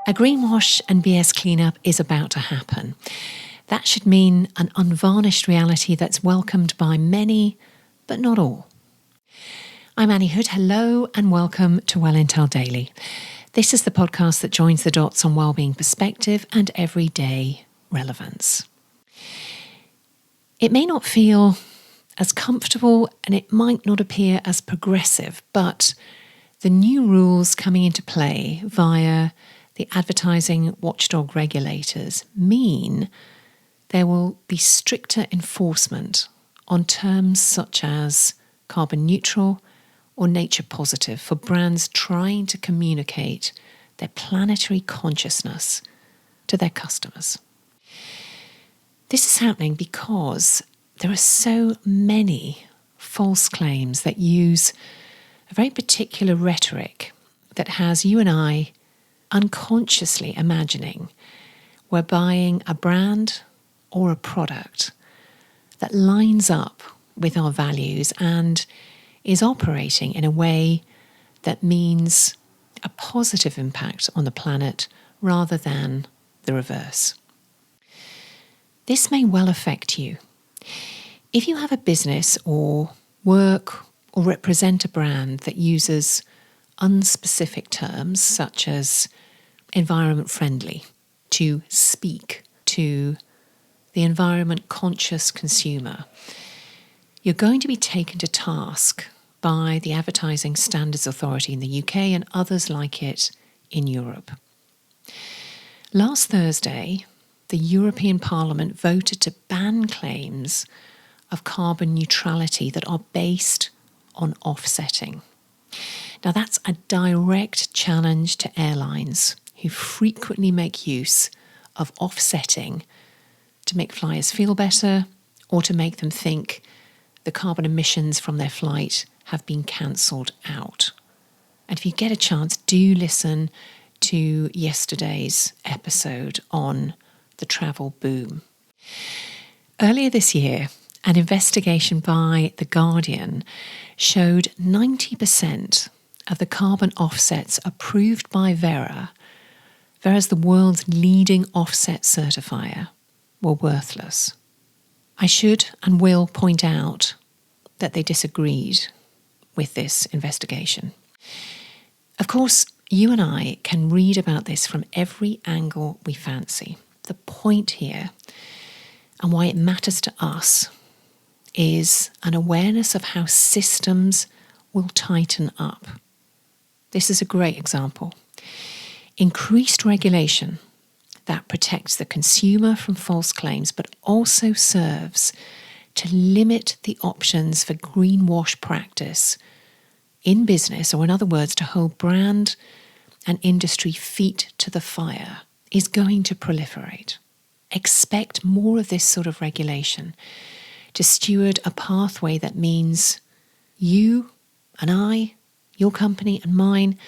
A greenwash and BS cleanup is about to happen. That should mean an unvarnished reality that's welcomed by many, but not all. I'm Annie Hood. Hello and welcome to Well Intel Daily. This is the podcast that joins the dots on wellbeing perspective and everyday relevance. It may not feel as comfortable and it might not appear as progressive, but the new rules coming into play via the advertising watchdog regulators mean there will be stricter enforcement on terms such as carbon neutral or nature positive for brands trying to communicate their planetary consciousness to their customers. This is happening because there are so many false claims that use a very particular rhetoric that has you and I unconsciously imagining we're buying a brand or a product that lines up with our values and is operating in a way that means a positive impact on the planet rather than the reverse. This may well affect you. If you have a business or work or represent a brand that uses unspecific terms such as environment friendly to speak to the environment conscious consumer, you're going to be taken to task by the Advertising Standards Authority in the UK and others like it in Europe. Last Thursday, the European Parliament voted to ban claims of carbon neutrality that are based on offsetting. Now that's a direct challenge to airlines who frequently make use of offsetting to make flyers feel better or to make them think the carbon emissions from their flight have been cancelled out. And if you get a chance, do listen to yesterday's episode on the travel boom. Earlier this year, an investigation by The Guardian showed 90% of the carbon offsets approved by Vera's the world's leading offset certifier, were worthless. I should and will point out that they disagreed with this investigation. Of course, you and I can read about this from every angle we fancy. The point here, and why it matters to us, is an awareness of how systems will tighten up. This is a great example. Increased regulation that protects the consumer from false claims, but also serves to limit the options for greenwash practice in business, or in other words, to hold brand and industry feet to the fire, is going to proliferate. Expect more of this sort of regulation to steward a pathway that means you and I, your company and mine,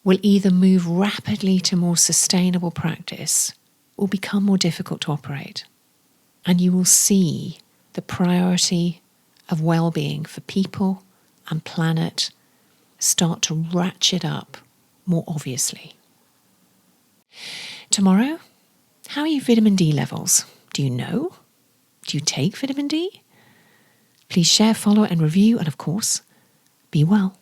will either move rapidly to more sustainable practice or become more difficult to operate. And you will see the priority of well-being for people and planet start to ratchet up more obviously. Tomorrow, how are your vitamin D levels? Do you know? Do you take vitamin D? Please share, follow and review, and of course, be well.